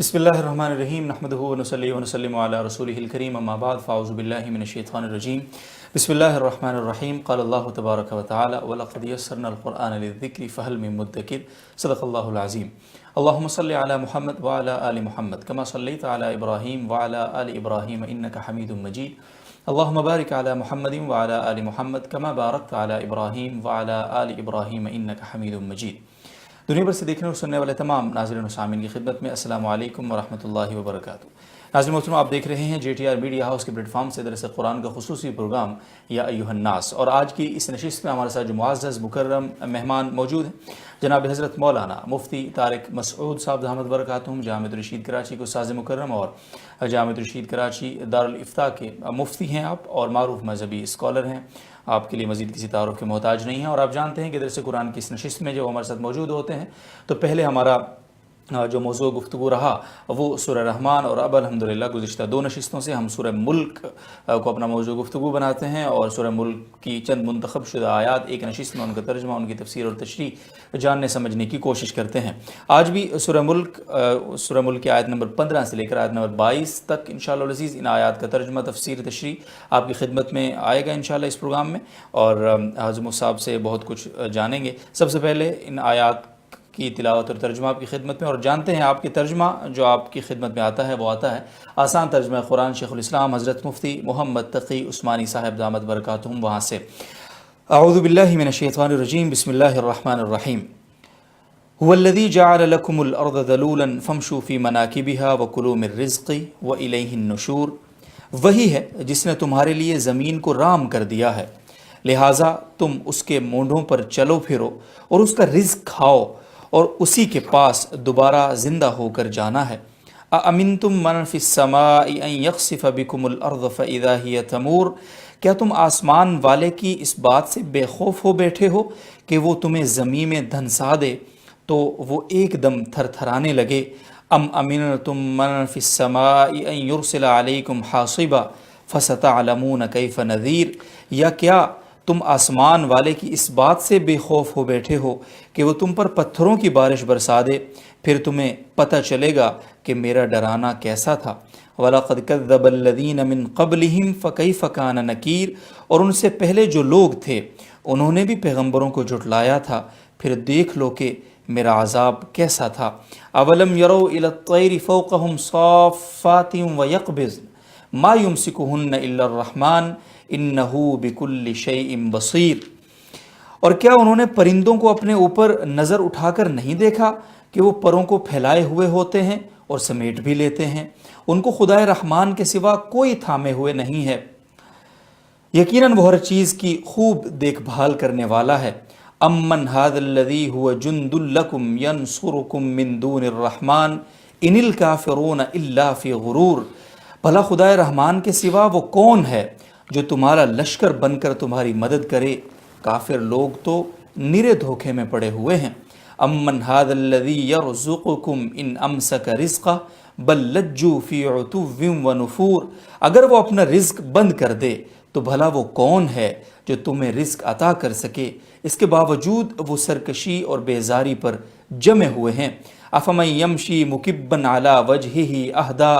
بسم اللہ الرحمن الرحیم نحمدہ ونصلی ونسلم علی رسولہ الکریم اما بعد فاعوذ باللہ من الشیطان الرجیم بسم اللہ الرحمن الرحیم قال اللہ تبارک و تعالی وَلَقَدْ يَسَّرْنَا الْقُرْآنَ لِلذِّكْرِ فَهَلْ مِن مُدَّكِرٍ صدق اللہ العظیم اللہم صلی علی محمد وعلی آل محمد کما صلیت علی ابراہیم وعلی آل ابراہیم انکا حمید مجید اللہم بارک علی محمد وعلی آل محمد کما بارکت علی ابراہیم وعلی آل ابراہیم انکا حمید مجید۔ دنیا بھر سے دیکھنے اور سننے والے تمام ناظرین و سامعین کی خدمت میں السلام علیکم ورحمۃ اللہ وبرکاتہ۔ ناظرین محترم، آپ دیکھ رہے ہیں JTR میڈیا ہاؤس کے پلیٹ فارم سے درس قرآن کا خصوصی پروگرام یا ایھا الناس، اور آج کی اس نشست میں ہمارے ساتھ جو معزز مکرم مہمان موجود ہیں جناب حضرت مولانا مفتی طارق مسعود صاحب دامت برکاتہم، جامعۃ الرشید کراچی کے استاذ مکرم اور جامعۃ الرشید کراچی دارالافتاء کے مفتی ہیں آپ، اور معروف مذہبی اسکالر ہیں۔ آپ کے لیے مزید کسی تعارف کے محتاج نہیں ہیں، اور آپ جانتے ہیں کہ درس قرآن کی اس نشست میں جب ہمارے ساتھ موجود ہوتے ہیں تو پہلے ہمارا جو موضوع گفتگو رہا وہ سورہ رحمان، اور اب الحمدللہ گزشتہ دو نشستوں سے ہم سورہ ملک کو اپنا موضوع گفتگو بناتے ہیں، اور سورہ ملک کی چند منتخب شدہ آیات ایک نشست میں ان کا ترجمہ، ان کی تفسیر اور تشریح جاننے سمجھنے کی کوشش کرتے ہیں۔ آج بھی سورہ ملک کی آیت نمبر 15 سے لے کر آیت نمبر 22 تک انشاءاللہ العزیز ان آیات کا ترجمہ، تفسیر، تشریح آپ کی خدمت میں آئے گا انشاءاللہ اس پروگرام میں، اور حضرت صاحب سے بہت کچھ جانیں گے۔ سب سے پہلے ان آیات کی تلاوت اور ترجمہ آپ کی خدمت میں، اور جانتے ہیں آپ کی ترجمہ جو آپ کی خدمت میں آتا ہے وہ آتا ہے آسان ترجمہ قرآن شیخ الاسلام حضرت مفتی محمد تقی عثمانی صاحب دامت برکاتہم، وہاں سے۔ اعوذ باللہ من الشیطان الرجیم، بسم اللہ الرحمن الرحیم۔ هو الذی جعل لکم الارض ذلولا فامشوا فی مناکبها وکلوا من رزقہ والیہ النشور، وہی ہے جس نے تمہارے لیے زمین کو رام کر دیا ہے، لہٰذا تم اس کے مونڈوں پر چلو پھرو اور اس کا رزق کھاؤ، اور اسی کے پاس دوبارہ زندہ ہو کر جانا ہے۔ اَأَمِنْتُم مَّن فِي السَّمَاءِ أَن يَخْسِفَ بِكُمُ الْأَرْضَ فَإِذَا هِيَ تَمُورُ، کیا تم آسمان والے کی اس بات سے بے خوف ہو بیٹھے ہو کہ وہ تمہیں زمین میں دھنسا دے تو وہ ایک دم تھر تھرانے لگے؟ ام امنتم من فی السماء ان یرسل علیکم حاصبا فستعلمون کیف نذیر، یا کیا تم آسمان والے کی اس بات سے بے خوف ہو بیٹھے ہو کہ وہ تم پر پتھروں کی بارش برسا دے، پھر تمہیں پتہ چلے گا کہ میرا ڈرانا کیسا تھا۔ وَلَقَدْ كَذَّبَ الَّذِينَ مِن قَبْلِهِمْ فَكَيْفَ كَانَ نَكِيرٌ، اور ان سے پہلے جو لوگ تھے انہوں نے بھی پیغمبروں کو جھٹلایا تھا، پھر دیکھ لو کہ میرا عذاب کیسا تھا۔ أَوَلَمْ يَرَوْا إِلَى الطَّيْرِ فَوْقَهُمْ صَافَّاتٍ وَيَقْبِضْنَ مَا يُمْسِكُهُنَّ إِلَّا الرَّحْمَنُ إِنَّهُ بِكُلِّ شَيْءٍ بَصِيرٌ، اور کیا انہوں نے پرندوں کو اپنے اوپر نظر اٹھا کر نہیں دیکھا کہ وہ پروں کو پھیلائے ہوئے ہوتے ہیں اور سمیٹ بھی لیتے ہیں؟ ان کو خدائے رحمان کے سوا کوئی تھامے ہوئے نہیں ہے، یقیناً وہ ہر چیز کی خوب دیکھ بھال کرنے والا ہے۔ امن ھذا الذی ھو جند لکم ینصرکم من دون الرحمن ان الکافرون الا فی غرور، بھلا خدائے رحمان کے سوا وہ کون ہے جو تمہارا لشکر بن کر تمہاری مدد کرے؟ کافر لوگ تو نرے دھوکے میں پڑے ہوئے ہیں۔ امن ھذا الذی یرزقکم ان امسک رزقہ بل لجوا فی عتو ونفور، اگر وہ اپنا رزق بند کر دے تو بھلا وہ کون ہے جو تمہیں رزق عطا کر سکے، اس کے باوجود وہ سرکشی اور بیزاری پر جمے ہوئے ہیں۔ افمن یمشی مکبا علی وجہہ اہدی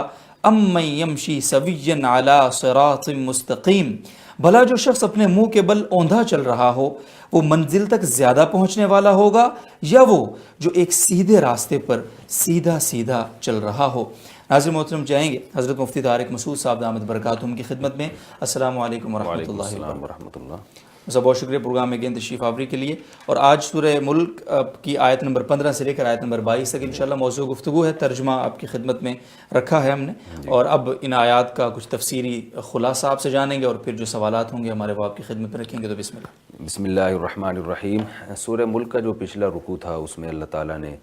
امن یمشی سویا علی صراط مستقیم، بھلا جو شخص اپنے منہ کے بل اوندھا چل رہا ہو وہ منزل تک زیادہ پہنچنے والا ہوگا، یا وہ جو ایک سیدھے راستے پر سیدھا سیدھا چل رہا ہو؟ ناظرین محترم، جائیں گے حضرت مفتی طارق مسعود صاحب دامت برکاتہم کی خدمت میں۔ السلام علیکم ورحمۃ اللہ وبرکاتہ۔ بہت شکریہ پروگرام میں گئے تشریف آوری کے لیے، اور آج سورہ ملک کی آیت نمبر 15 سے لے کر آیت نمبر 22 تک انشاءاللہ موضوع گفتگو ہے، ترجمہ آپ کی خدمت میں رکھا ہے ہم نے، اور اب ان آیات کا کچھ تفسیری خلاصہ آپ سے جانیں گے، اور پھر جو سوالات ہوں گے ہمارے وہ آپ کی خدمت میں رکھیں گے۔ تو بسم اللہ۔ بسم اللہ الرحمن الرحیم۔ سورہ ملک کا جو پچھلا رکوع تھا اس میں اللہ تعالیٰ نے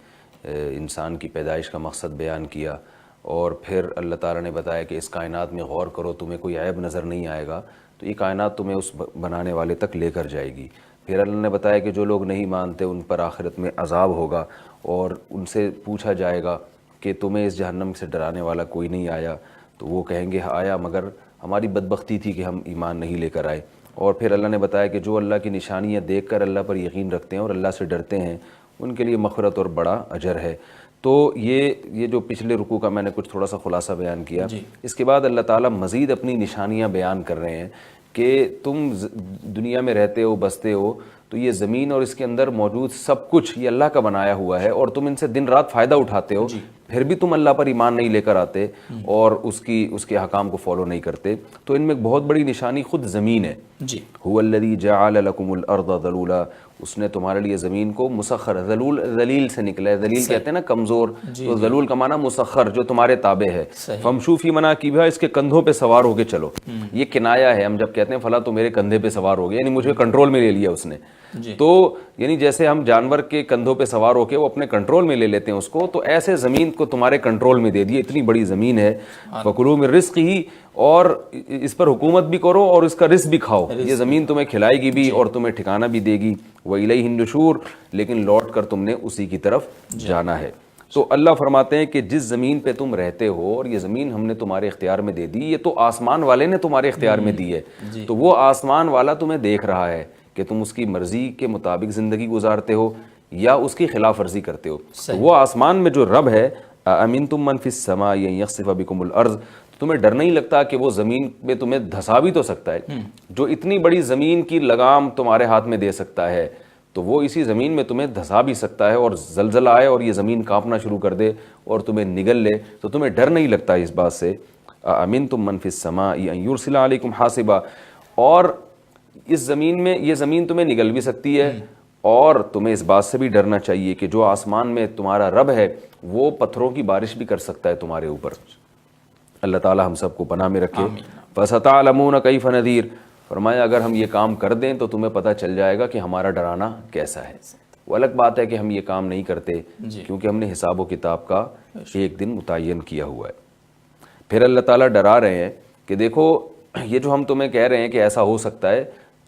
انسان کی پیدائش کا مقصد بیان کیا، اور پھر اللہ تعالیٰ نے بتایا کہ اس کائنات میں غور کرو، تمہیں کوئی عیب نظر نہیں آئے گا تو یہ کائنات تمہیں اس بنانے والے تک لے کر جائے گی۔ پھر اللہ نے بتایا کہ جو لوگ نہیں مانتے ان پر آخرت میں عذاب ہوگا، اور ان سے پوچھا جائے گا کہ تمہیں اس جہنم سے ڈرانے والا کوئی نہیں آیا، تو وہ کہیں گے آیا، مگر ہماری بدبختی تھی کہ ہم ایمان نہیں لے کر آئے۔ اور پھر اللہ نے بتایا کہ جو اللہ کی نشانیاں دیکھ کر اللہ پر یقین رکھتے ہیں اور اللہ سے ڈرتے ہیں ان کے لیے مغفرت اور بڑا اجر ہے۔ تو یہ جو پچھلے رکوع کا میں نے کچھ تھوڑا سا خلاصہ بیان کیا. اس کے بعد اللہ تعالیٰ مزید اپنی نشانیاں بیان کر رہے ہیں کہ تم دنیا میں رہتے ہو بستے ہو تو یہ زمین اور اس کے اندر موجود سب کچھ یہ اللہ کا بنایا ہوا ہے اور تم ان سے دن رات فائدہ اٹھاتے ہو, پھر بھی تم اللہ پر ایمان نہیں لے کر آتے اور اس کے حکام کو فالو نہیں کرتے. تو ان میں ایک بہت بڑی نشانی خود زمین ہے. هو الذی جعل لکم الارض ذلولا, اس نے تمہارے لیے زمین کو مسخر, ذلیل سے نکلا ہے, ذلیل کہتے ہیں نا کمزور, تو ذلول کا معنی مسخر, جو تمہارے تابع ہے. فمشوا فی مناکبہا, اس کے کندھوں پہ سوار ہو کے چلو. یہ کنایا ہے, ہم جب کہتے ہیں فلاں تو میرے کندھے پہ سوار ہو گیا, یعنی مجھے کنٹرول میں لے لیا اس نے. تو یعنی جیسے ہم جانور کے کندھوں پہ سوار ہو کے وہ اپنے کنٹرول میں لے لیتے ہیں اس کو, تو ایسے زمین کو تمہارے کنٹرول میں دے دیے. اتنی بڑی زمین ہے. فکلوا من رزقہ, اور اس پر حکومت بھی کرو اور اس کا رزق بھی کھاؤ. یہ زمین تمہیں کھلائے گی بھی اور تمہیں ٹھکانہ بھی دے گی. وَإِلَيْهِ النُّشُورُ, لیکن لوٹ کر تم نے اسی کی طرف جانا ہے. تو اللہ فرماتے ہیں کہ جس زمین پہ تم رہتے ہو اور یہ زمین ہم نے تمہارے اختیار میں دے دی, یہ تو آسمان والے نے تمہارے اختیار میں دی ہے. تو وہ آسمان والا تمہیں دیکھ رہا ہے کہ تم اس کی مرضی کے مطابق زندگی گزارتے ہو یا اس کی خلاف ورزی کرتے ہو. تو وہ آسمان میں جو رب ہے, أَأَمِنْتُم مَّن فِي السَّمَاءِ أَن يَخْسِفَ بِكُمُ الْأَرْضَ, تمہیں ڈر نہیں لگتا کہ وہ زمین میں تمہیں دھسا بھی تو سکتا ہے, جو اتنی بڑی زمین کی لگام تمہارے ہاتھ میں دے سکتا ہے, تو وہ اسی زمین میں تمہیں دھسا بھی سکتا ہے اور زلزلہ آئے اور یہ زمین کانپنا شروع کر دے اور تمہیں نگل لے, تو تمہیں ڈر نہیں لگتا اس بات سے. أَأَمِنْتُم مَّن فِي السَّمَاءِ أَن يُرْسِلَ عَلَيْكُمْ حَاصِبًا, اور اس زمین میں یہ زمین تمہیں نگل بھی سکتی ہے, اور تمہیں اس بات سے بھی ڈرنا چاہیے کہ جو آسمان میں تمہارا رب ہے وہ پتھروں کی بارش بھی کر سکتا ہے تمہارے اوپر. اللہ تعالی ہم سب کو پناہ میں رکھے. فَسَتَعْلَمُونَ كَيْفَ نَذِيرٌ, فرمایا اگر ہم یہ کام کر دیں تو تمہیں پتہ چل جائے گا کہ ہمارا ڈرانا کیسا ہے. وہ الگ بات ہے کہ ہم یہ کام نہیں کرتے کیونکہ ہم نے حساب و کتاب کا ایک دن متعین کیا ہوا ہے. پھر اللہ تعالیٰ ڈرا رہے ہیں کہ دیکھو یہ جو ہم تمہیں کہہ رہے ہیں کہ ایسا ہو سکتا ہے,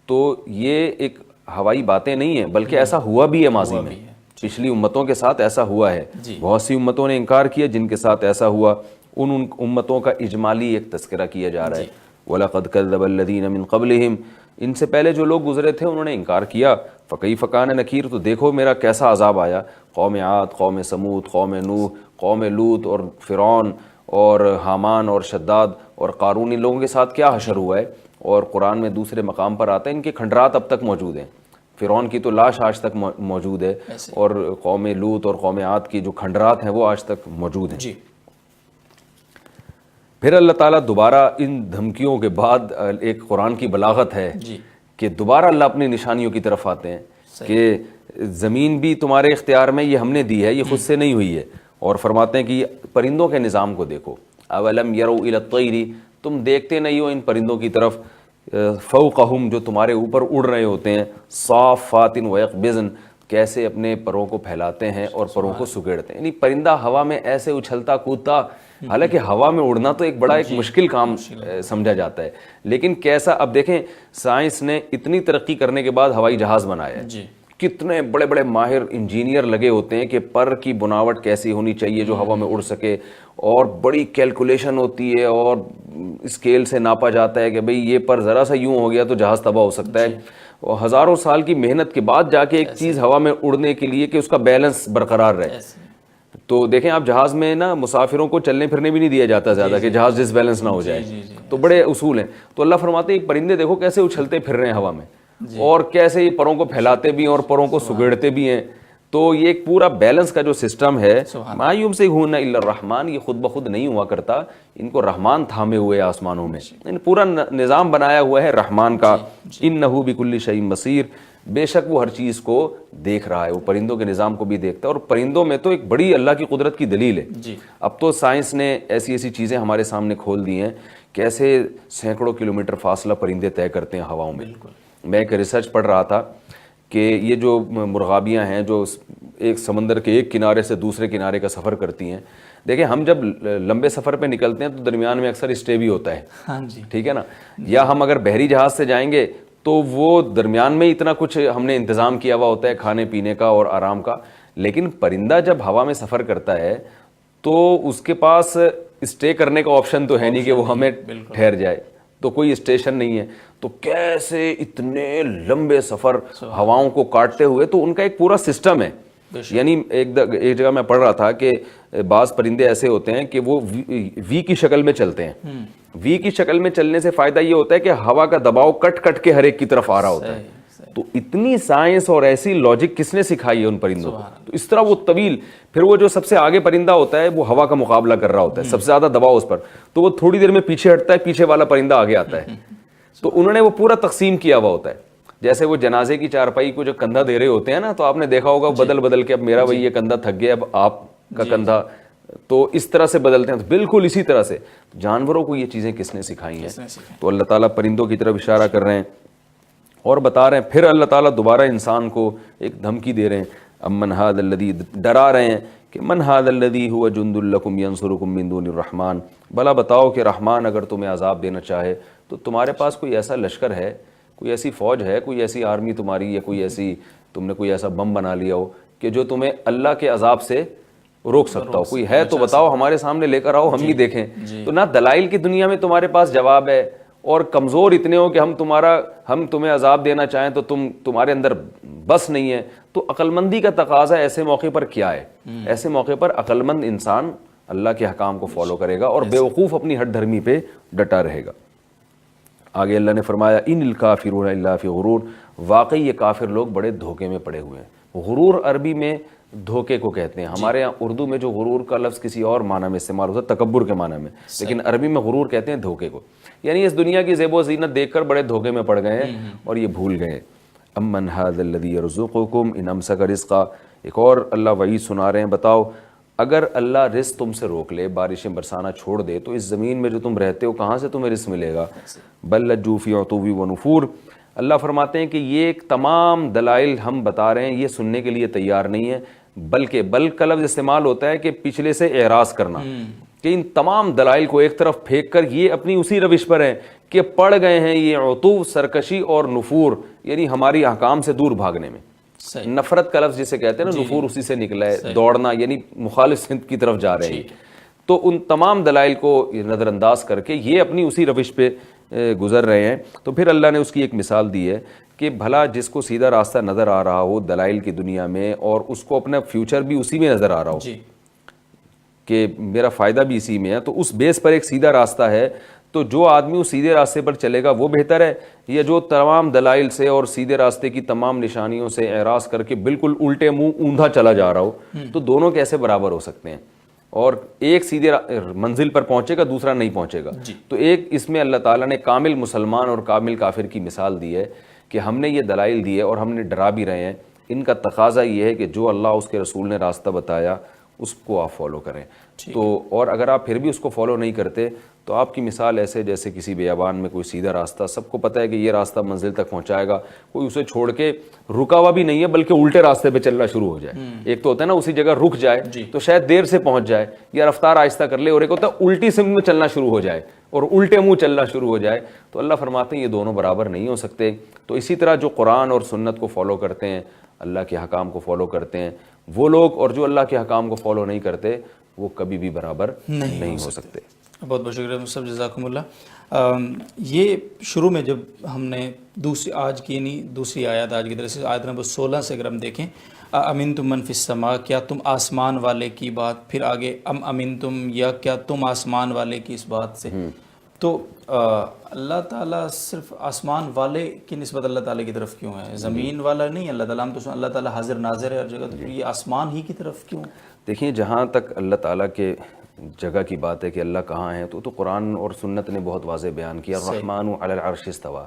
تو یہ ایک ہوائی باتیں نہیں ہیں بلکہ ایسا ہوا بھی ہے ماضی میں. پچھلی امتوں کے ساتھ ایسا ہوا ہے. بہت سی امتوں نے انکار کیا جن کے ساتھ ایسا ہوا, ان امتوں کا اجمالی ایک تذکرہ کیا جا رہا ہے. وَلَقَدْ كَذَّبَ الَّذِينَ مِن قَبْلِهِمْ, ان سے پہلے جو لوگ گزرے تھے انہوں نے انکار کیا. فَكَيْفَ كَانَ نَكِيرٌ, تو دیکھو میرا کیسا عذاب آیا. قوم عاد, قوم سمود, قوم نوح, قوم لوط اور فرعون اور حامان اور شداد اور قارون, ان لوگوں کے ساتھ کیا حشر ہوا ہے. اور قرآن میں دوسرے مقام پر آتا ہے ان کے کھنڈرات اب تک موجود ہیں. فرعون کی تو لاش آج تک موجود ہے, اور قوم لوط اور قوم عاد کی جو کھنڈرات ہیں وہ آج تک موجود ہیں. پھر اللہ تعالیٰ دوبارہ ان دھمکیوں کے بعد, ایک قرآن کی بلاغت ہے کہ دوبارہ اللہ اپنی نشانیوں کی طرف آتے ہیں کہ زمین بھی تمہارے اختیار میں, یہ ہم نے دی ہے, یہ خود سے نہیں ہوئی ہے. اور فرماتے ہیں کہ پرندوں کے نظام کو دیکھو. اولم یروا الی الطیر, تم دیکھتے نہیں ہو ان پرندوں کی طرف, فوقہم, جو تمہارے اوپر اڑ رہے ہوتے ہیں, صافات ویقبضن, کیسے اپنے پروں کو پھیلاتے ہیں اور پروں کو سکیڑتے ہیں. یعنی پرندہ ہوا میں ایسے اچھلتا کودتا, حالانکہ ہوا میں اڑنا تو ایک بڑا ایک مشکل کام سمجھا جاتا ہے, لیکن کیسا. اب دیکھیں سائنس نے اتنی ترقی کرنے کے بعد ہوائی جہاز بنایا ہے, کتنے بڑے بڑے ماہر انجینئر لگے ہوتے ہیں کہ پر کی بناوٹ کیسی ہونی چاہیے جو ہوا میں اڑ سکے, اور بڑی کیلکولیشن ہوتی ہے اور اسکیل سے ناپا جاتا ہے کہ بھئی یہ پر ذرا سا یوں ہو گیا تو جہاز تباہ ہو سکتا ہے. اور ہزاروں سال کی محنت کے بعد جا کے ایک چیز ہوا میں اڑنے کے لیے کہ اس کا بیلنس برقرار رہے. تو دیکھیں آپ جہاز میں نا مسافروں کو چلنے پھرنے بھی نہیں دیا جاتا زیادہ کہ جہاز ڈس بیلنس نہ ہو جائے, تو بڑے اصول ہیں. تو اللہ فرماتے ہیں پرندے دیکھو کیسے اچھلتے پھر رہے ہیں ہوا میں, اور کیسے یہ پروں کو پھیلاتے بھی ہیں اور پروں کو سگڑتے بھی ہیں. تو یہ ایک پورا بیلنس کا جو سسٹم ہے, ما یمسکہن الا الرحمن, یہ خود بخود نہیں ہوا کرتا, ان کو رحمان تھامے ہوئے آسمانوں میں, پورا نظام بنایا ہوا ہے رحمان کا. انہ بکل شیء بصیر, بے شک وہ ہر چیز کو دیکھ رہا ہے. وہ پرندوں کے نظام کو بھی دیکھتا ہے, اور پرندوں میں تو ایک بڑی اللہ کی قدرت کی دلیل ہے. اب تو سائنس نے ایسی ایسی چیزیں ہمارے سامنے کھول دی ہیں, کیسے سینکڑوں کلومیٹر فاصلہ پرندے طے کرتے ہیں ہواؤں میں. میں ایک ریسرچ پڑھ رہا تھا کہ یہ جو مرغابیاں ہیں جو ایک سمندر کے ایک کنارے سے دوسرے کنارے کا سفر کرتی ہیں, دیکھیں ہم جب لمبے سفر پہ نکلتے ہیں تو درمیان میں اکثر اسٹے بھی ہوتا ہے, ٹھیک ہے نا, یا ہم اگر بحری جہاز سے جائیں گے تو وہ درمیان میں اتنا کچھ ہم نے انتظام کیا ہوا ہوتا ہے کھانے پینے کا اور آرام کا. لیکن پرندہ جب ہوا میں سفر کرتا ہے تو اس کے پاس اسٹے کرنے کا آپشن تو ہے نہیں کہ وہ ہمیں ٹھہر جائے, تو کوئی اسٹیشن نہیں ہے. تو کیسے اتنے لمبے سفر ہواؤں کو کاٹتے ہوئے, تو ان کا ایک پورا سسٹم ہے یعنی ایک جگہ میں پڑھ رہا تھا کہ بعض پرندے ایسے ہوتے ہیں کہ وہ وی کی شکل میں چلتے ہیں. وی کی شکل میں چلنے سے فائدہ یہ ہوتا ہے کہ ہوا کا دباؤ کٹ کٹ کے ہر ایک کی طرف آ رہا ہوتا ہے. تو اتنی سائنس اور ایسی لاجک کس نے سکھائی ہے ان پرندوں کو؟ تو اس طرح وہ طویل، پھر وہ جو سب سے آگے پرندہ ہوتا ہے وہ ہوا کا مقابلہ کر رہا ہوتا ہے، سب سے زیادہ دباؤ اس پر، تو وہ تھوڑی دیر میں پیچھے ہٹتا ہے، پیچھے والا پرندہ آگے آتا ہے. تو انہوں نے وہ پورا تقسیم کیا ہوا ہوتا ہے. جیسے وہ جنازے کی چارپائی کو جو کندھا دے رہے ہوتے ہیں نا، تو آپ نے دیکھا ہوگا بدل بدل کے، اب میرا بھائی یہ کندھا تھک گیا، اب آپ کا کندھا، تو اس طرح سے بدلتے ہیں. تو بالکل اسی طرح سے جانوروں کو یہ چیزیں کس نے سکھائی ہیں؟ تو اللہ تعالیٰ پرندوں کی طرف اشارہ کر رہے ہیں اور بتا رہے ہیں. پھر اللہ تعالیٰ دوبارہ انسان کو ایک دھمکی دے رہے ہیں، امن ھذا الذی، ڈرا رہے ہیں کہ من ھذا الذی ھو جند لکم ینصرکم من دون الرحمن، بھلا بتاؤ کہ رحمان اگر تمہیں عذاب دینا چاہے تو تمہارے پاس کوئی ایسا لشکر ہے، کوئی ایسی فوج ہے، کوئی ایسی آرمی تمہاری، یا کوئی ایسی تم نے کوئی ایسا بم بنا لیا ہو کہ جو تمہیں اللہ کے عذاب سے روک سکتا ہو؟ کوئی ہے تو بتاؤ، ہمارے سامنے لے کر آؤ، ہم ہی دیکھیں. تو نہ دلائل کی دنیا میں تمہارے پاس جواب ہے، اور کمزور اتنے ہو کہ ہم تمہیں عذاب دینا چاہیں تو تمہارے اندر بس نہیں ہے. تو عقل مندی کا تقاضا ایسے موقع پر کیا ہے؟ ایسے موقع پر عقل مند انسان اللہ کے حکام کو فالو کرے گا اور بیوقوف اپنی ہٹ دھرمی پہ ڈٹا رہے گا. آگے اللہ نے فرمایا ان الکافرون الا فی غرور، واقعی یہ کافر لوگ بڑے دھوکے میں پڑے ہوئے ہیں. غرور عربی میں دھوکے کو کہتے ہیں. ہمارے یہاں اردو میں جو غرور کا لفظ کسی اور معنی میں استعمال ہوتا ہے، تکبر کے معنی میں، لیکن عربی میں غرور کہتے ہیں دھوکے کو. یعنی اس دنیا کی زیب و زینت دیکھ کر بڑے دھوکے میں پڑ گئے ہیں اور یہ بھول گئے. امن ھذا الذی یرزقکم ان امسک رزقا، ایک اور اللہ وعید سنا رہے ہیں، بتاؤ اگر اللہ رزق تم سے روک لے، بارشیں برسانا چھوڑ دے، تو اس زمین میں جو تم رہتے ہو کہاں سے تمہیں رزق ملے گا؟ بل لجوا فی عتو ونفور، اللہ فرماتے ہیں کہ یہ ایک تمام دلائل ہم بتا رہے ہیں، یہ سننے کے لیے تیار نہیں ہے. بلکہ بل کا لفظ استعمال ہوتا ہے کہ پچھلے سے اعراض کرنا، کہ ان تمام دلائل کو ایک طرف پھینک کر یہ اپنی اسی روش پر ہیں کہ پڑ گئے ہیں یہ عتو، سرکشی اور نفور، یعنی ہماری احکام سے دور بھاگنے میں. نفرت کا لفظ جسے کہتے ہیں نا، نفور اسی سے نکلا ہے، دوڑنا، یعنی مخالف سمت کی طرف جا رہے ہیں. تو ان تمام دلائل کو نظر انداز کر کے یہ اپنی اسی روش پہ گزر رہے ہیں. تو پھر اللہ نے اس کی ایک مثال دی ہے کہ بھلا جس کو سیدھا راستہ نظر آ رہا ہو دلائل کی دنیا میں، اور اس کو اپنا فیوچر بھی اسی میں نظر آ رہا ہو کہ میرا فائدہ بھی اسی میں ہے، تو اس بیس پر ایک سیدھا راستہ ہے، تو جو آدمی اس سیدھے راستے پر چلے گا وہ بہتر ہے، یا جو تمام دلائل سے اور سیدھے راستے کی تمام نشانیوں سے اعراض کر کے بالکل الٹے منہ اوندھا چلا جا رہا ہو؟ تو دونوں کیسے برابر ہو سکتے ہیں؟ اور ایک سیدھے منزل پر پہنچے گا، دوسرا نہیں پہنچے گا. تو ایک اس میں اللہ تعالیٰ نے کامل مسلمان اور کامل کافر کی مثال دی ہے کہ ہم نے یہ دلائل دی ہے اور ہم نے ڈرا بھی رہے ہیں. ان کا تقاضا یہ ہے کہ جو اللہ اس کے رسول نے راستہ بتایا اس کو آپ فالو کریں. تو اور اگر آپ پھر بھی اس کو فالو نہیں کرتے تو آپ کی مثال ایسے جیسے کسی بیابان میں کوئی سیدھا راستہ، سب کو پتہ ہے کہ یہ راستہ منزل تک پہنچائے گا، کوئی اسے چھوڑ کے رکا ہوا بھی نہیں ہے بلکہ الٹے راستے پہ چلنا شروع ہو جائے. ایک تو ہوتا ہے نا اسی جگہ رک جائے تو شاید دیر سے پہنچ جائے یا رفتار آہستہ کر لے، اور ایک ہوتا ہے الٹی سمت میں چلنا شروع ہو جائے اور الٹے منہ چلنا شروع ہو جائے. تو اللہ فرماتے ہیں یہ دونوں برابر نہیں ہو سکتے. تو اسی طرح جو قرآن اور سنت کو فالو کرتے ہیں، اللہ کے حکام کو فالو کرتے ہیں وہ لوگ، اور جو اللہ کے حکام کو فالو نہیں کرتے وہ کبھی بھی برابر نہیں ہو سکتے. بہت بہت شکریہ مصطفیٰ، جزاکم اللہ. یہ شروع میں جب ہم نے آج کی یعنی دوسری آیت، آج کی طرف سے آیت نمبر 16 سے اگر ہم دیکھیں، امنتم من فی السماء، کیا تم آسمان والے کی بات، پھر آگے امنتم، یا کیا تم آسمان والے کی اس بات سے. تو اللہ تعالیٰ صرف آسمان والے کی نسبت اللہ تعالیٰ کی طرف کیوں ہے؟ زمین والا نہیں اللہ تعالیٰ؟ ہم تو اللہ تعالیٰ حاضر ناظر ہے ہر جگہ، تو یہ آسمان ہی کی طرف کیوں؟ دیکھیں، جہاں تک اللہ تعالیٰ کے جگہ کی بات ہے کہ اللہ کہاں ہے، تو قرآن اور سنت نے بہت واضح بیان کیا. الرحمن علی العرش استویٰ،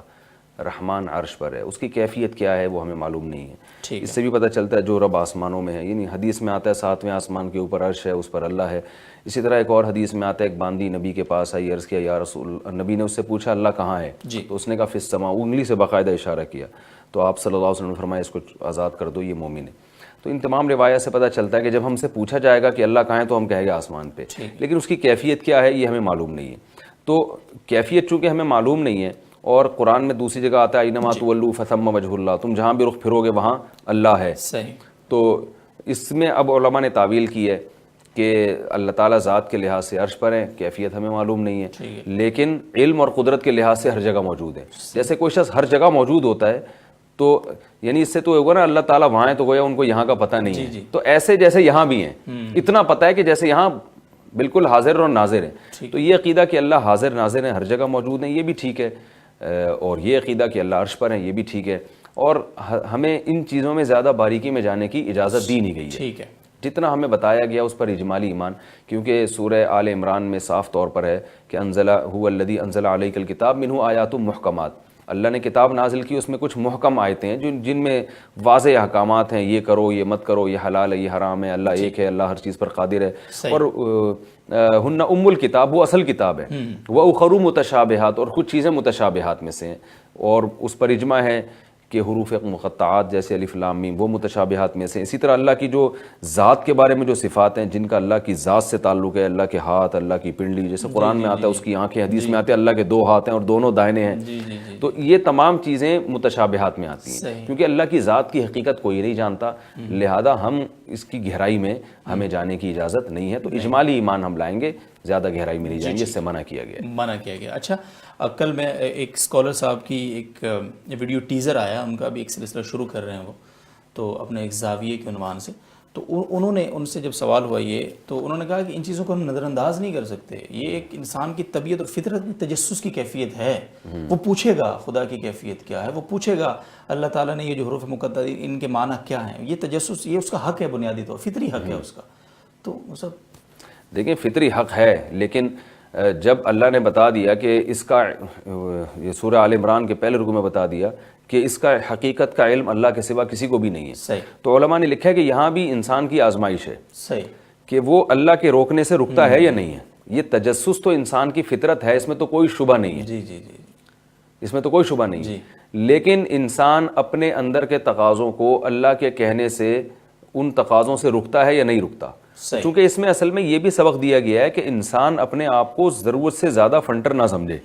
رحمان عرش پر ہے. اس کی کیفیت کیا ہے وہ ہمیں معلوم نہیں ہے. اس سے بھی پتہ چلتا ہے جو رب آسمانوں میں ہے، یعنی حدیث میں آتا ہے 7ویں آسمان کے اوپر عرش ہے، اس پر اللہ ہے. اسی طرح ایک اور حدیث میں آتا ہے ایک باندی نبی کے پاس آئی، عرض کیا یا رسول، نبی نے اس سے پوچھا اللہ کہاں ہے؟ تو اس نے کہا فی السماء، انگلی سے باقاعدہ اشارہ کیا. تو آپ صلی اللہ علیہ وسلم نے فرمایا اس کو آزاد کر دو، یہ مومن ہے. تو ان تمام روایات سے پتہ چلتا ہے کہ جب ہم سے پوچھا جائے گا کہ اللہ کہاں ہے تو ہم کہیں گے آسمان پہ، لیکن اس کی کیفیت کیا ہے یہ ہمیں معلوم نہیں ہے. تو کیفیت چونکہ ہمیں معلوم نہیں ہے، اور قرآن میں دوسری جگہ آتا ہے اینما تولوا فثم وجہ اللہ، تم جہاں بھی رخ پھرو گے وہاں اللہ ہے. تو اس میں اب علماء نے تعویل کی ہے کہ اللہ تعالیٰ ذات کے لحاظ سے عرش پر ہے، کیفیت ہمیں معلوم نہیں ہے، لیکن علم اور قدرت کے لحاظ سے ہر جگہ موجود ہے. جیسے کوئی شخص ہر جگہ موجود ہوتا ہے تو یعنی اس سے تو ہوگا نا اللہ تعالیٰ وہاں ہے تو گویا ان کو یہاں کا پتہ نہیں ہے. تو ایسے جیسے یہاں بھی ہیں اتنا پتہ ہے کہ جیسے یہاں بالکل حاضر اور ناظر ہیں. تو یہ عقیدہ کہ اللہ حاضر ناظر ہیں, ہر جگہ موجود ہیں, یہ بھی ٹھیک ہے. اور یہ عقیدہ کہ اللہ عرش پر ہیں, یہ بھی ٹھیک ہے. اور ہمیں ان چیزوں میں زیادہ باریکی میں جانے کی اجازت دی نہیں گئی ہے. ٹھیک ہے, جتنا ہمیں بتایا گیا اس پر اجمالی ایمان, کیونکہ سورہ آل عمران میں صاف طور پر ہے کہ انزل هو الذی انزل علیک الکتاب منہ آیات محکمات, اللہ نے کتاب نازل کی, اس میں کچھ محکم آیتیں ہیں جن میں واضح احکامات ہیں, یہ کرو, یہ مت کرو, یہ حلال ہے, یہ حرام ہے, اللہ ایک ہے, اللہ ہر چیز پر قادر ہے. اور ہن ام الکتاب, وہ اصل کتاب ہے. وہ اخر متشابہات, اور کچھ چیزیں متشابہات میں سے ہیں, اور اس پر اجماع ہے کہ حروف مقطعات جیسے الف لام میم وہ متشابہات میں سے. اسی طرح اللہ کی جو ذات کے بارے میں جو صفات ہیں جن کا اللہ کی ذات سے تعلق ہے, اللہ کے ہاتھ, اللہ کی پنڈلی, جیسے قرآن میں آتا ہے اس کی آنکھیں, حدیث میں آتے ہیں اللہ کے 2 ہاتھ ہیں اور دونوں دائنے ہیں. تو یہ تمام چیزیں متشابہات میں آتی ہیں, کیونکہ اللہ کی ذات کی حقیقت کوئی نہیں جانتا, لہذا ہم اس کی گہرائی میں ہمیں جانے کی اجازت نہیں ہے. تو اجمالی ایمان ہم لائیں گے, زیادہ گہرائی میں نہیں جائیں گے, اس سے منع کیا گیا. اچھا, کل میں ایک اسکالر صاحب کی ایک ویڈیو ٹیزر آیا, ان کا بھی ایک سلسلہ شروع کر رہے ہیں وہ, تو اپنے ایک زاویے کے عنوان سے. تو انہوں نے ان سے جب سوال ہوا یہ, تو انہوں نے کہا کہ ان چیزوں کو ہم نظر انداز نہیں کر سکتے, یہ ایک انسان کی طبیعت اور فطرت میں تجسس کی کیفیت ہے. وہ پوچھے گا خدا کی کیفیت کیا ہے, وہ پوچھے گا اللہ تعالیٰ نے یہ جو حروف مقطعات ان کے معنی کیا ہیں. یہ تجسس, یہ اس کا حق ہے, بنیادی طور فطری حق ہے اس کا. تو وہ سب دیکھیں فطری حق ہے, لیکن جب اللہ نے بتا دیا کہ اس کا, یہ سورہ آل عمران کے پہلے رکوع میں بتا دیا کہ اس کا حقیقت کا علم اللہ کے سوا کسی کو بھی نہیں ہے, تو علماء نے لکھا ہے کہ یہاں بھی انسان کی آزمائش ہے کہ وہ اللہ کے روکنے سے رکتا ہے یا نہیں ہے. یہ تجسس تو انسان کی فطرت ہے, اس میں تو کوئی شبہ نہیں ہے, اس میں تو کوئی شبہ نہیں ہے. لیکن انسان اپنے اندر کے تقاضوں کو اللہ کے کہنے سے, ان تقاضوں سے رکتا ہے یا نہیں رکتا. چونکہ اس میں اصل میں یہ بھی سبق دیا گیا ہے کہ انسان اپنے آپ کو ضرورت سے زیادہ فنٹر نہ سمجھے,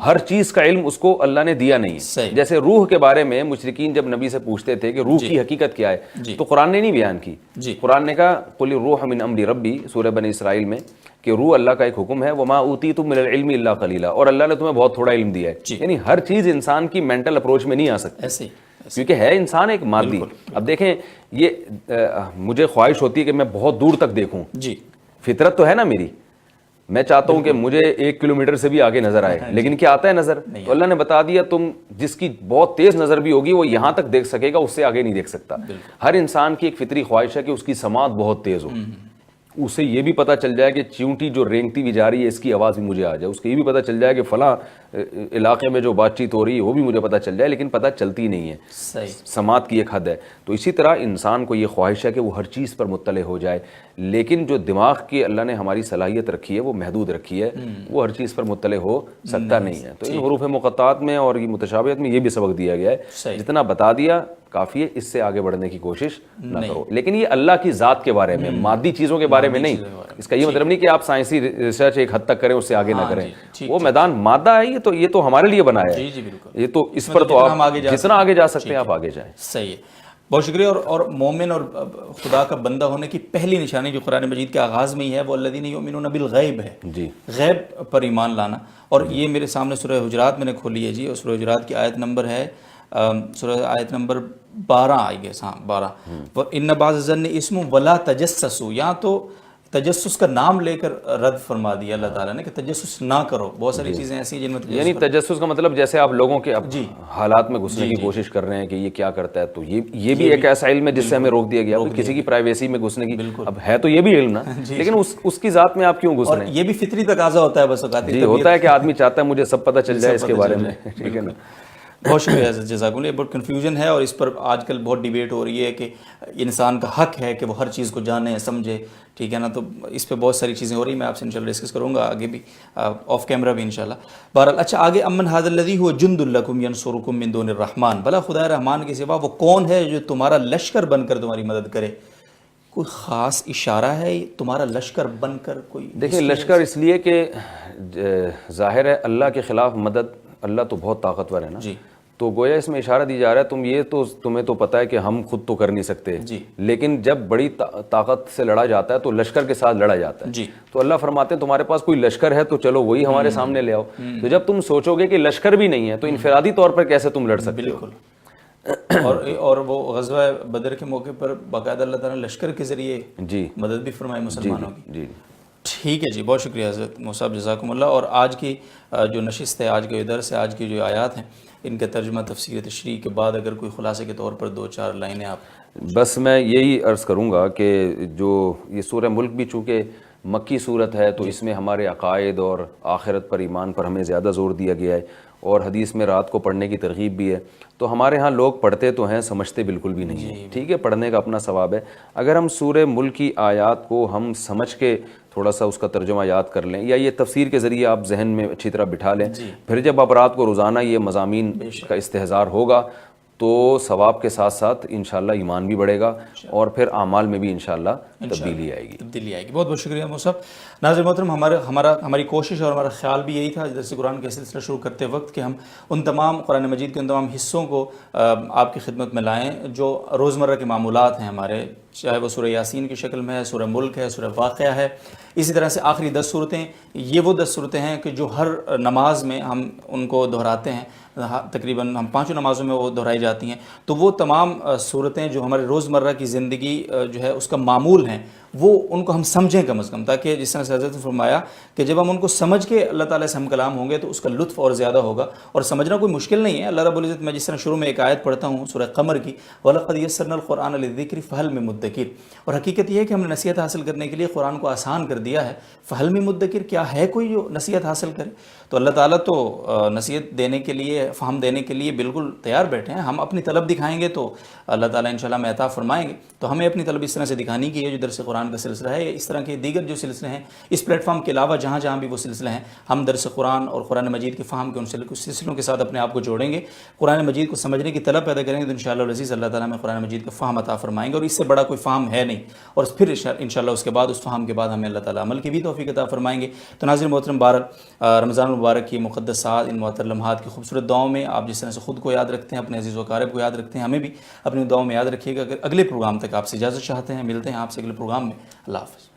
ہر چیز کا علم اس کو اللہ نے دیا نہیں ہے. جیسے روح کے بارے میں مشرکین جب نبی سے پوچھتے تھے کہ روح کی حقیقت کیا ہے, تو قرآن نے نہیں بیان کی. قرآن نے کہا قل الروح من امر ربی, سورہ بنی اسرائیل میں, کہ روح اللہ کا ایک حکم ہے, وما اوتیتم من العلم الا قلیلا, اور اللہ نے تمہیں بہت تھوڑا علم دیا ہے. یعنی ہر چیز انسان کی مینٹل اپروچ میں نہیں آ سکتی, کیونکہ ہے انسان ایک مادی. اب دیکھیں, یہ مجھے خواہش ہوتی ہے کہ میں بہت دور تک دیکھوں, فطرت تو ہے نا میری, میں چاہتا ہوں کہ مجھے 1 کلومیٹر سے بھی آگے نظر آئے, لیکن کیا آتا ہے نظر؟ تو اللہ نے بتا دیا تم جس کی بہت تیز نظر بھی ہوگی وہ یہاں تک دیکھ سکے گا, اس سے آگے نہیں دیکھ سکتا. ہر انسان کی ایک فطری خواہش ہے کہ اس کی سماعت بہت تیز ہو, اسے یہ بھی پتہ چل جائے کہ چیونٹی جو رینگتی بھی جا رہی ہے اس کی آواز بھی مجھے آ جائے, اس کو یہ بھی پتہ چل جائے کہ فلاں علاقے میں جو بات چیت ہو رہی ہے وہ بھی مجھے پتہ چل جائے, لیکن پتہ چلتی نہیں ہے. سماعت کی ایک حد ہے. تو اسی طرح انسان کو یہ خواہش ہے کہ وہ ہر چیز پر مطلع ہو جائے, لیکن جو دماغ کی اللہ نے ہماری صلاحیت رکھی ہے وہ محدود رکھی ہے, وہ ہر چیز پر مطلع ہو سکتا نہیں ہے. تو ان حروف مقطعات میں اور یہ متشابہت میں یہ بھی سبق دیا گیا ہے, جتنا بتا دیا کافی ہے, اس سے آگے بڑھنے کی کوشش نہ کرو. لیکن یہ اللہ کی ذات کے بارے میں, مادی چیزوں کے بارے میں نہیں. اس کا یہ مطلب نہیں کہ آپ سائنسی ریسرچ ایک حد تک کریں, اس سے آگے نہ کریں. وہ میدان مادہ ہے, یہ تو ہمارے لیے بنایا ہے, یہ تو اس پر تو آپ جتنا آگے جا سکتے ہیں آپ آگے جائیں. صحیح ہے, بہت شکریہ. اور مومن اور خدا کا بندہ ہونے کی پہلی نشانی جو قرآن مجید کے آغاز میں ہی ہے وہ الذین یؤمنون بالغیب ہے, غیب پر ایمان لانا. اور یہ میرے سامنے سورہ حجرات میں نے کھولی ہے جی, اور سورہ حجرات کی آیت نمبر ہے, سورہ آیت نمبر 12 آئی گیس, ہاں 12. ان بعض الظن اسم ولا تجسسوا, یہاں تو تجسس کا نام لے کر رد فرما دیا اللہ تعالیٰ نے کہ تجسس نہ کرو. بہت ساری چیزیں ایسی ہیں جن میں یعنی تجسس کا مطلب جیسے آپ لوگوں کے حالات میں گھسنے کی کوشش کر رہے ہیں کہ یہ کیا کرتا ہے, تو یہ بھی ایک ایسا علم ہے جس سے ہمیں روک دیا گیا, کسی کی پرائیویسی میں گھسنے کی. اب ہے تو یہ بھی علم نا, لیکن اس کی ذات میں آپ کیوں گھس رہے ہیں؟ یہ بھی فطری تقاضا ہوتا ہے بس اوقات, ہوتا ہے کہ آدمی چاہتا ہے مجھے سب پتہ چل جائے اس کے بارے میں, ٹھیک ہے نا. بہت شکریہ جزاک اللہ. بہت کنفیوژن ہے اور اس پر آج کل بہت ڈیبیٹ ہو رہی ہے کہ انسان کا حق ہے کہ وہ ہر چیز کو جانے سمجھے, ٹھیک ہے نا. تو اس پہ بہت ساری چیزیں ہو رہی ہیں, میں آپ سے انشاءاللہ ڈسکس کروں گا آگے بھی, آف کیمرہ بھی انشاءاللہ. بہرحال اچھا آگے, امن ھذا الذی ھو جند لکم ینصرکم من دون الرحمن, بھلا خدا رحمان کے سوا وہ کون ہے جو تمہارا لشکر بن کر تمہاری مدد کرے؟ کوئی خاص اشارہ ہے تمہارا لشکر بن کر؟ کوئی دیکھیں لشکر اس لیے کہ ظاہر ہے اللہ کے خلاف مدد, اللہ تو بہت طاقتور ہے نا, تو گویا اس میں اشارہ دی جا رہا ہے تمہیں تو پتہ ہے کہ ہم خود تو کر نہیں سکتے, لیکن جب بڑی طاقت سے لڑا جاتا ہے تو لشکر کے ساتھ لڑا جاتا ہے. تو اللہ فرماتے ہیں تمہارے پاس کوئی لشکر ہے تو چلو وہی ہمارے سامنے لے آؤ. تو جب تم سوچو گے کہ لشکر بھی نہیں ہے تو انفرادی طور پر کیسے تم لڑ سکتے ہو؟ اور وہ غزوہ بدر کے موقع پر باقاعدہ اللہ تعالیٰ نے لشکر کے ذریعے جی مدد بھی فرمائی مسلمانوں کی. جی ٹھیک ہے جی، بہت شکریہ حضرت مصعب، جزاکم اللہ. اور آج کی جو نشست ہے، آج کے درس ہے، آج کی جو آیات ہیں، ان کا ترجمہ تفسیر تشریح کے بعد اگر کوئی خلاصے کے طور پر 2-4 لائنیں آپ. بس میں یہی عرض کروں گا کہ جو یہ سورہ ملک بھی چونکہ مکی صورت ہے تو اس میں ہمارے عقائد اور آخرت پر ایمان پر ہمیں زیادہ زور دیا گیا ہے، اور حدیث میں رات کو پڑھنے کی ترغیب بھی ہے. تو ہمارے ہاں لوگ پڑھتے تو ہیں، سمجھتے بالکل بھی نہیں ہیں. ٹھیک ہے، پڑھنے کا اپنا ثواب ہے. اگر ہم سورہ ملک کی آیات کو ہم سمجھ کے تھوڑا سا اس کا ترجمہ یاد کر لیں، یا یہ تفسیر کے ذریعے آپ ذہن میں اچھی طرح بٹھا لیں، پھر جب آپ رات کو روزانہ یہ مضامین کا استحضار ہوگا تو ثواب کے ساتھ ساتھ انشاءاللہ ایمان بھی بڑھے گا، اور پھر اعمال میں بھی انشاءاللہ تبدیلی آئے گی. بہت بہت شکریہ مصعب. ناظرین محترم، ہماری کوشش اور ہمارا خیال بھی یہی تھا درس قرآن کا سلسلہ شروع کرتے وقت کہ ہم ان تمام قرآن مجید کے ان تمام حصوں کو آپ کی خدمت میں لائیں جو روزمرہ کے معمولات ہیں ہمارے، چاہے وہ سورہ یاسین کی شکل میں ہے، سورہ ملک ہے، سورہ واقعہ ہے. اسی طرح سے آخری 10 صورتیں، یہ وہ 10 صورتیں ہیں کہ جو ہر نماز میں ہم ان کو دہراتے ہیں، تقریباً ہم 5 نمازوں میں وہ دہرائی جاتی ہیں. تو وہ تمام صورتیں جو ہمارے روزمرہ کی زندگی جو ہے اس کا معمول ہیں، وہ ان کو ہم سمجھیں کم از کم، تاکہ جس طرح سے حضرت نے فرمایا کہ جب ہم ان کو سمجھ کے اللہ تعالیٰ سے ہم کلام ہوں گے تو اس کا لطف اور زیادہ ہوگا. اور سمجھنا کوئی مشکل نہیں ہے. اللہ رب العزت، میں جس طرح شروع میں ایک آیت پڑھتا ہوں سورہ قمر کی، وَلَقَدْ يَسَّرْنَا الْقُرْآنَ لِلذِّكْرِ فَهَلْ مِن مُدَّكِرٍ، اور حقیقت یہ ہے کہ ہم نے نصیحت حاصل کرنے کے لیے قرآن کو آسان کر دیا ہے. فَهَلْ مِن مُدَّكِرٍ، کیا ہے کوئی جو نصیحت حاصل کرے؟ تو اللہ تعالیٰ تو نصیحت دینے کے لیے، فہم دینے کے لیے بالکل تیار بیٹھے ہیں. ہم اپنی طلب دکھائیں گے تو اللہ تعالیٰ انشاءاللہ ہمیں عطا فرمائیں گے. تو ہمیں اپنی طلب اس طرح سے دکھانی کی ہے، جو درس قرآن کا سلسلہ ہے، اس طرح کے دیگر جو سلسلے ہیں اس پلیٹ فارم کے علاوہ جہاں جہاں بھی وہ سلسلے ہیں، ہم درس قرآن اور قرآن مجید کے فہم کے ان سلسلوں کے ساتھ اپنے آپ کو جوڑیں گے، قرآن مجید کو سمجھنے کی طلب پیدا کریں گے، تو انشاءاللہ العزیز اللہ تعالیٰ ہمیں قرآن مجید کا فہم عطا فرمائیں گے. اور اس سے بڑا کوئی فہم ہے نہیں. اور پھر انشاءاللہ اس کے بعد، اس فہم کے بعد ہمیں اللہ تعالیٰ عمل کی بھی توفیق عطا فرمائیں گے. تو ناظرین محترم، رمضان المبارک کی مقدس ساعت، ان معطر لمحات کی خوبصورت دعاؤں میں آپ جس طرح سے خود کو یاد رکھتے ہیں، اپنے عزیز و اقارب کو یاد رکھتے ہیں، ہمیں بھی اپنی دعاؤں میں یاد رکھیے گا. اگر اگلے پروگرام تک آپ سے اجازت چاہتے ہیں، ملتے ہیں آپ سے اگلے پروگرام میں. اللہ حافظ.